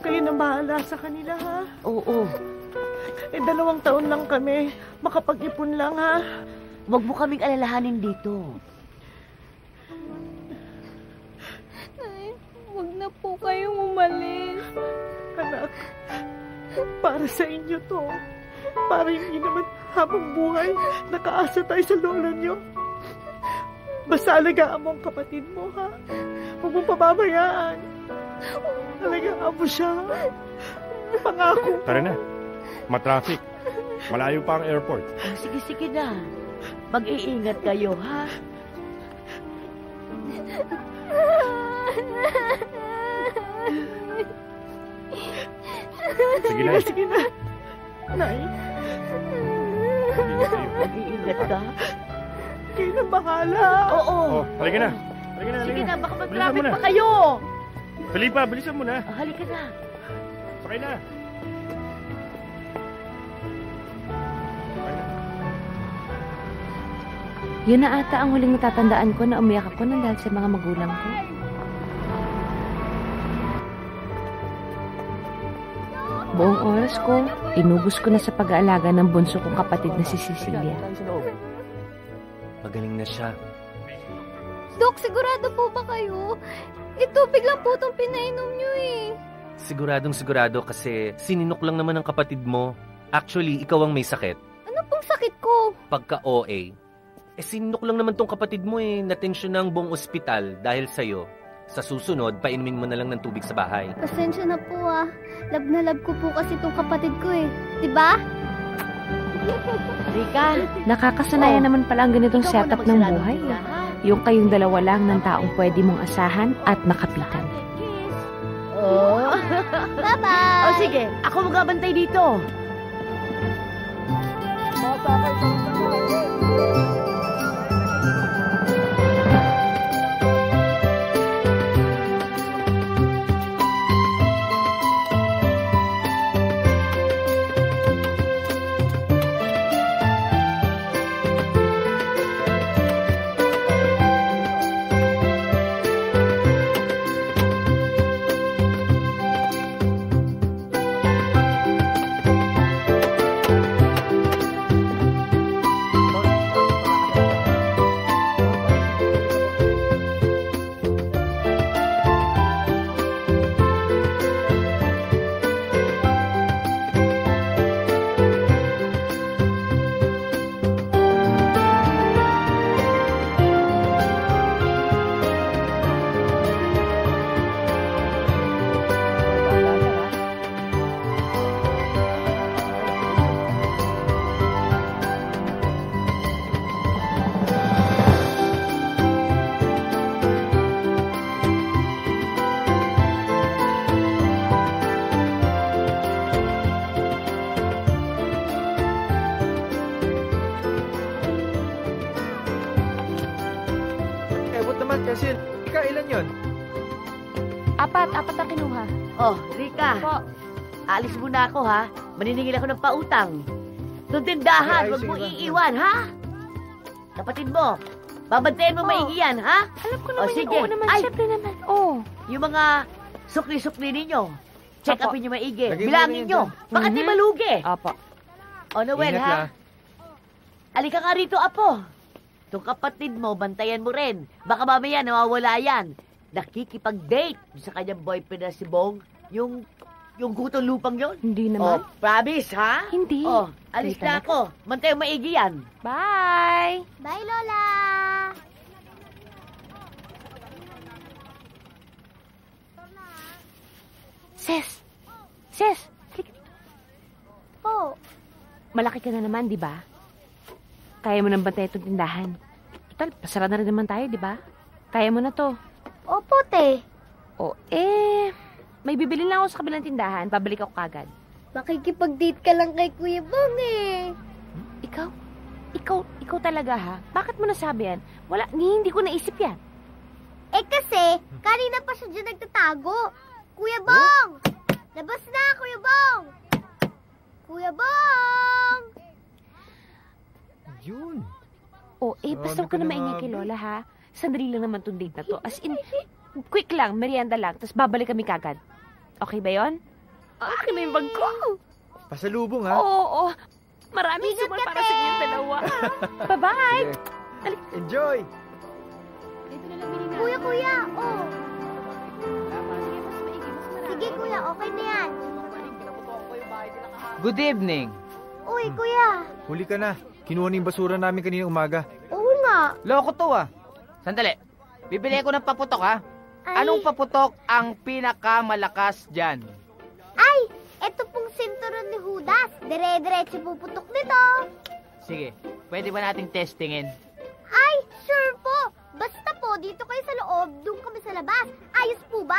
Kayo na bahala sa kanila, ha? Oo. 2 taon lang kami. Makapag-ipon lang, ha? Huwag mo kaming alalahanin dito. Nay, huwag na po kayong umalis. Anak, para sa inyo to. Para hindi naman habang buhay nakaasa tayo sa lola niyo. Basta alagaan mo ang kapatid mo, ha? Huwag mo pababayaan. Alagaan mo siya. Pangako. Tara na. Matraffic. Malayo pa ang airport. Oh, sige na. Mag-iingat kayo, ha? Sige na. Sige na. Nay. Mag-iingat ka. Kayo na bahala. Oo. Oh, halika na. Halika na, Sige na, baka Bilisan mag-traffic mo na. pa kayo. Felipa, bilisan mo na. Oh, halika na. Sakay na. Yun na ata ang huling natatandaan ko na umiyak ako nang dahil sa mga magulang ko. Buong oras ko, inubos ko na sa pag-aalaga ng bunso kong kapatid na si Cecilia. Magaling na siya. Dok, sigurado po ba kayo? Tubig lang po itong pinainom nyo eh. Siguradong sigurado kasi sininok lang naman ng kapatid mo. Actually, ikaw ang may sakit. Ano pong sakit ko? Pagka-OA. Sininok lang naman tong kapatid mo eh. Natensyon ng buong ospital dahil sa'yo. Sa susunod, painumin mo na lang ng tubig sa bahay. Pasensya na po ah. Love na love ko po kasi itong kapatid ko eh. Diba? Rika, Nakakasanayan naman pala ang ganitong ikaw setup muna ng magsaradong buhay. tindahan. Yung kayong dalawa lang ng taong pwede mong asahan at makapitan. Oh. Bye-bye! Oh, sige. Ako magbabantay dito. Cecil, ilan yon? Apat ang kinuha. Oh, Rika. Po. Alis muna ako, ha? Maniningil ako ng pautang. Doon tindahan, huwag mo iiwan, ha? Kapatid mo, babantayan mo maigi yan, ha? Alam ko naman sige. yung oo naman. Ay. Siyempre naman. Oh. Yung mga sukli-sukli ninyo, check Apo. upin nyo maigi. Lagay mo Bilangin na yan nyo. Baka di malugi. Opo. O, Noel, Ingat ha? lang. Alika nga rito, Apo. Itong kapatid mo, bantayan mo rin. Baka mamaya nawawala yan. Nakikipag-date sa kanyang boyfriend na si Bong. Yung gutong lupang yon. Hindi Oh, naman. promise, ha? Hindi. Oh, alis Hindi na talaga. ako. Bantayan maigi yan. Bye! Bye, Lola! Sis! Sis! Po, Malaki ka na naman, di ba? Kaya mo nang bantay itong tindahan. Total, pasara na rin naman tayo, di ba? Kaya mo na to. opo, te. O, may bibili lang ako sa kabilang tindahan. Babalik ako kagad. Makikipag-date ka lang kay Kuya Bong eh. Ikaw talaga ha? Bakit mo nasabi yan? Hindi ko naisip yan. Eh kasi, kanina pa siya dyan nagtatago. Kuya Bong! Labas na, Kuya Bong! Kuya Bong! Yun. O, basta Sabi huwag ka ko na na maingay nga kay ba? Lola ha? Sandali lang naman itong date na to. As in, quick lang, merienda lang. Tapos babalik kami kagad. Okay ba yon? Akin na yung bag ko. Pasalubong, ha? Oo. Maraming Ingat suman ka, para sa inyong Te. dalawa. Bye-bye. Sige. Enjoy! Kuya, oh. Sige, kuya, okay na yan. Good evening. Uy, kuya. Huli ka na. Kinuha na yung basura namin kanina umaga. Oo nga. Loko to ah. Sandali. Bibili ko ng paputok ha. Ay. Anong paputok ang pinakamalakas dyan? Ay, eto pong sinturon ni Judas. Dire-diretso puputok nito. Sige, pwede ba nating testingin? Ay, sure po. Basta po, dito kayo sa loob, doon kami sa labas. Ayos po ba?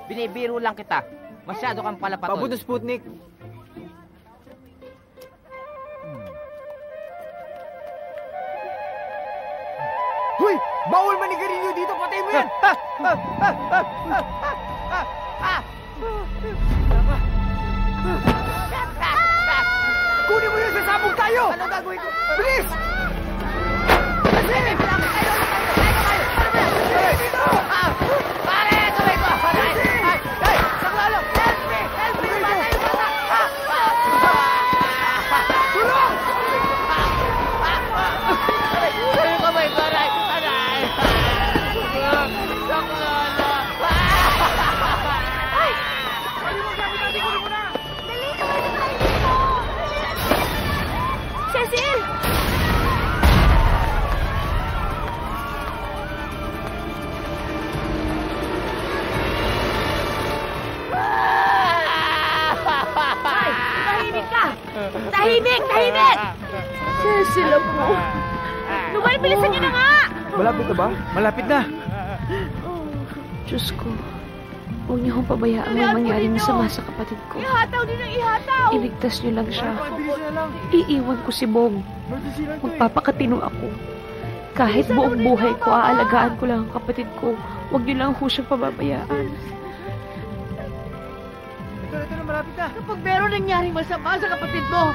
Binibiro lang kita. Masyado kang palapatol. Pabuto Sputnik. Hoy! Bawal manigarilyo dito! Patay mo yan! Kunin mo yun! Sasabog tayo! Ano gagawin ko? Bilis! Pare! Kamay ko! Ay! Saklalo! Help me! Help me! Patay yung bata! Tulong! Kamay ko! Aray! Aray! Saklalo! Cecil! Ay, tahimik ka! Tahimik! Tahimik! Cecil ako. Lumay, bilisan niyo na nga! Malapit na ba? Malapit na. Diyos ko, huwag niyo akong pabayaan ang mangyari masama sa kapatid ko. Ihataw din ang ihataw! Iligtas niyo lang siya. Bilis na lang. Iiwan ko si Bong. Magsisilan ko eh. Magpapakatino ako. Kahit buong buhay ko, aalagaan ko lang ang kapatid ko. Huwag niyo lang ho siyang pababayaan. Ito na, malapit na. Kapag meron nangyaring masama sa kapatid mo,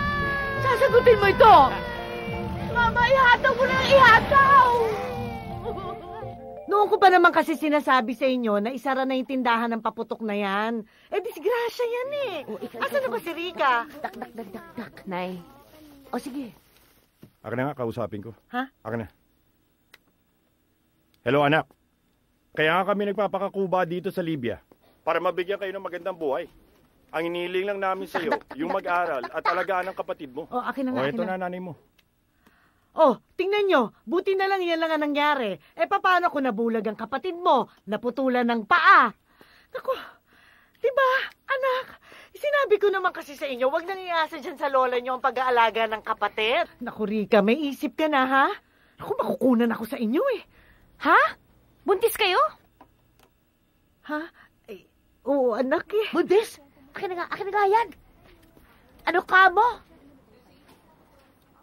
sasagutin mo ito! Mama, ihataw mo na ang ihataw! Noon ko pa naman kasi sinasabi sa inyo na isara na yung tindahan ng paputok na yan. Eh, disgrasya yan eh. Asan na ba si Rika? Dak. Nay. O sige. Akin na nga, kausapin ko. Ha? Akin na. Hello, anak. Kaya nga kami nagpapakakuba dito sa Libya para mabigyan kayo ng magandang buhay. Ang iniling lang namin sa iyo, yung mag-aral at alagaan ng kapatid mo. O, akin na O, nga, ito akin na. na nanay mo. Oh, tingnan nyo. Buti na lang yan lang ang nangyari. Eh, paano kung nabulag ang kapatid mo? Naputulan ng paa. Naku, diba, anak? Sinabi ko naman kasi sa inyo, huwag nang iasa dyan sa lola nyo ang pag-aalaga ng kapatid. Naku, Rika, may isip ka na, ha? Naku, makukunan ako sa inyo, eh. Ha? Buntis kayo? Ha? Eh, oo, anak, eh. Buntis? Akin na nga yan. Ano ka mo?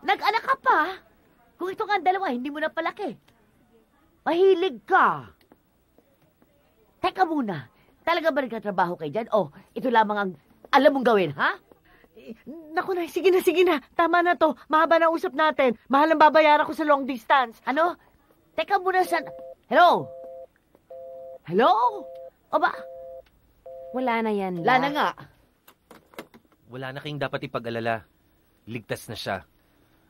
Nag-anak ka pa? Kung ito nga ang dalawa, hindi mo na palaki. Mahilig ka. Teka muna, talaga ba nagkatrabaho kayo dyan? O, ito lamang ang alam mong gawin, ha? Naku na, sige na. Tama na to. Mahaba na usap natin. Mahal ang babayaran ko sa long distance. Ano? Teka muna, Hello? Hello? O ba? Wala na yan, Wala na nga. Wala na kayong dapat ipag-alala. Ligtas na siya.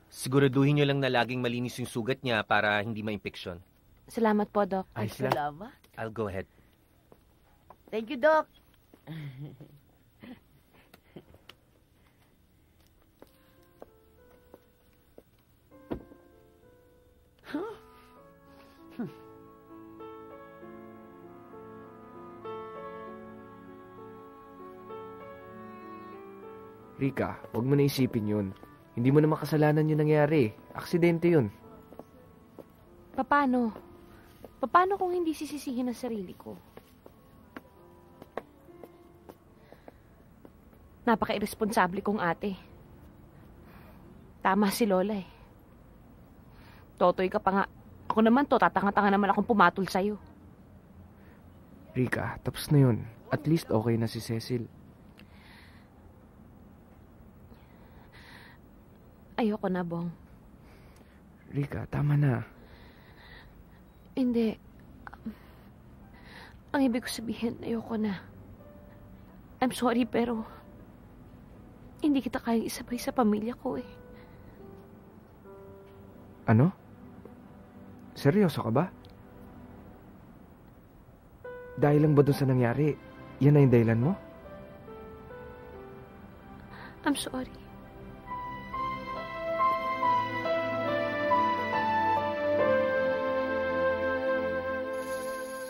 Siguraduhin niyo lang na laging malinis yung sugat niya para hindi ma-impeksyon. Salamat po, Doc. Ay, Ayos lang. salamat. I'll go ahead. Thank you, Doc. Rika, huwag mo na isipin yun. Hindi mo na makasalanan yung nangyari. Aksidente yun. Paano? Paano kung hindi sisisihin ang sarili ko? Napaka-irresponsable kong ate. Tama si Lola eh. Totoy ka pa nga. Ako naman to, tatanga-tanga naman akong pumatol sa'yo. Rika, tapos na yun. At least okay na si Cecil. Ayoko na, Bong. Rika, tama na. Hindi. Ang ibig ko sabihin, ayoko na. I'm sorry, pero hindi kita kayang isabay sa pamilya ko eh. Ano? Seryoso ka ba? Dahil lang ba dun sa nangyari, yan na yung dahilan mo? I'm sorry.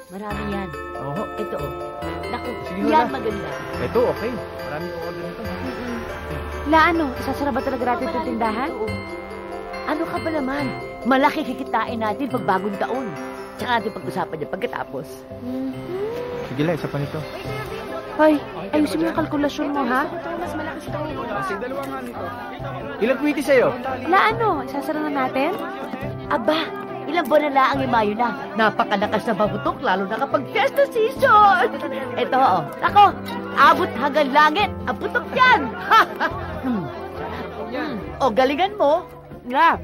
Marami yan. Oo. Ito, oh. Naku, Sige, yan wala. maganda. Ito, okay. Marami ko order nito. La, ano? Isasara ba talaga natin itong tindahan? Ano ka ba naman? Malaki kikitain natin pag bagong taon. Tsaka natin pag-usapan niya pagkatapos. Sige lang, isa pa nito. Hoy, ayusin mo yung kalkulasyon mo, ha? Ilang kwiti sa'yo? La, ano? Isasara na natin? Aba, ilang buwan na laang imayo na. Napakalakas na babutok, lalo na kapag fiesta season. Ito, oh. Ako, abot hanggang langit. Ang putok yan. O, galingan mo. La,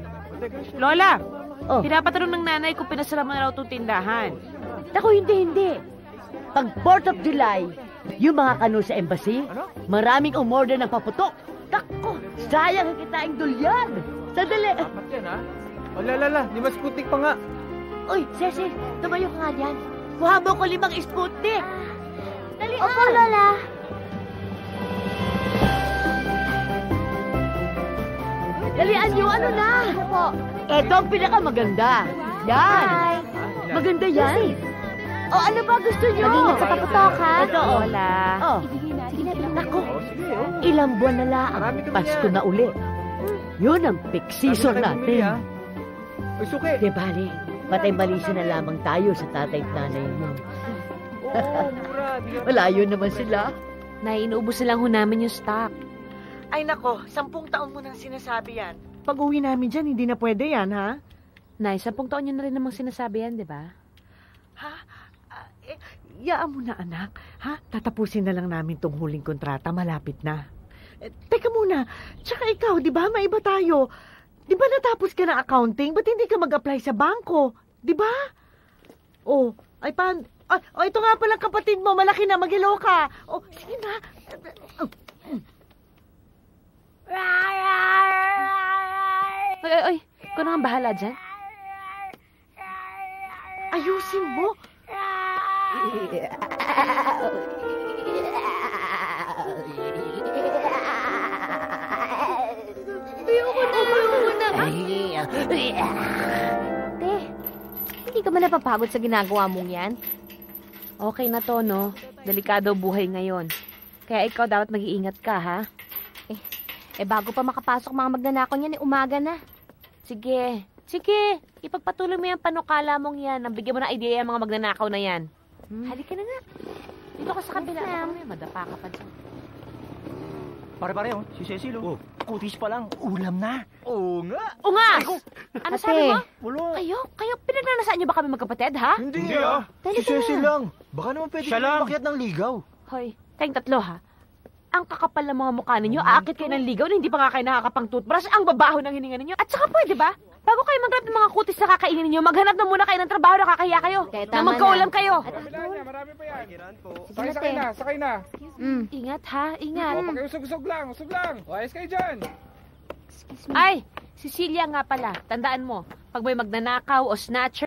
Lola, Oh. pinapatanong ng nanay kung pinasara mo na raw itong tindahan. Naku, hindi. Pag 4th of July, yung mga kano sa embassy, maraming umorder ng paputok. Tako, sayang ang kitaing dulyan. Sandali. Apat yan, ha? O, lala, di mas putik pa nga. Uy, Cecil, tumayo ka nga dyan. Kuha mo ko 5 Sputnik. Dali, Opo, Lola. Dalian nyo, ano na? Ano po? Eto ang pinakamaganda. Yan. Hi. Maganda yan. O, ano ba gusto nyo? Mag-ingat sa paputok, ha? Ito, oh. Lola. Oh. Naku, ilang buwan na lang. Marami kami Pasko yan. na uli. Yun ang peak season natin. Uy, suki. Di bali, patay-malisin na lamang tayo sa tatay at nanay mo. Oo, mura. Malayo naman sila. Naiinubos na lang ho namin yung stock. Ay nako, 10 taon mo nang sinasabi yan. Pag uwi namin dyan, hindi na pwede yan, ha? Nay, 10 taon nyo na rin namang sinasabi yan, di ba? Ha? Yaan mo na, anak. Ha? Tatapusin na lang namin tong huling kontrata. Malapit na. Teka muna. Tsaka ikaw, di ba? Maiba tayo. Di ba natapos ka ng accounting? Ba't hindi ka mag-apply sa bangko? Di ba? Oh, ay ito nga palang kapatid mo. Malaki na. Mag-hello ka. Oh, sige na. Ay, ikaw na nga bahala dyan. Ayusin mo. Te, hindi ka man napapagod sa ginagawa mong yan? Okay na to, no? Delikado buhay ngayon. Kaya ikaw dapat mag-iingat ka, ha? Bago pa makapasok mga magnanakaw niyan, umaga na. Sige. Ipagpatuloy mo yung panukala mong yan. Nabigyan mo ng idea yung mga magnanakaw na yan. Halika na nga. Dito ka sa kabila. Madapa ka pa dyan. Pare-pare, oh. Si Cecil, oh. Kutis pa lang. Ulam na. Oo nga. Ungas! Ano sabi mo? Wala. Kayo, pinagnanasaan niyo ba kami magkapatid, ha? Hindi ah. Si Cecil lang. Baka naman pwede kami makiat ng ligaw. Hoy, kayong tatlo, ha? Ang kakapal ng mga mukha ninyo, aakit kayo ng ligaw na hindi pa nga kayo nakakapang toothbrush, ang babaho ng hininga ninyo. At saka pwede ba? Bago kayo mag-grab ng mga kutis na kakainin ninyo, maghanap na muna kayo ng trabaho na kakahiya kayo. Kaya Na tama magkaulam na. kayo. Marami pa yan. Sige na, te. Sakay na. Ingat, ha? Ingat. O, pakiusog-usog lang. O, ayos kayo dyan. Ay, Cecilia nga pala. Tandaan mo, pag may magnanakaw o snatcher,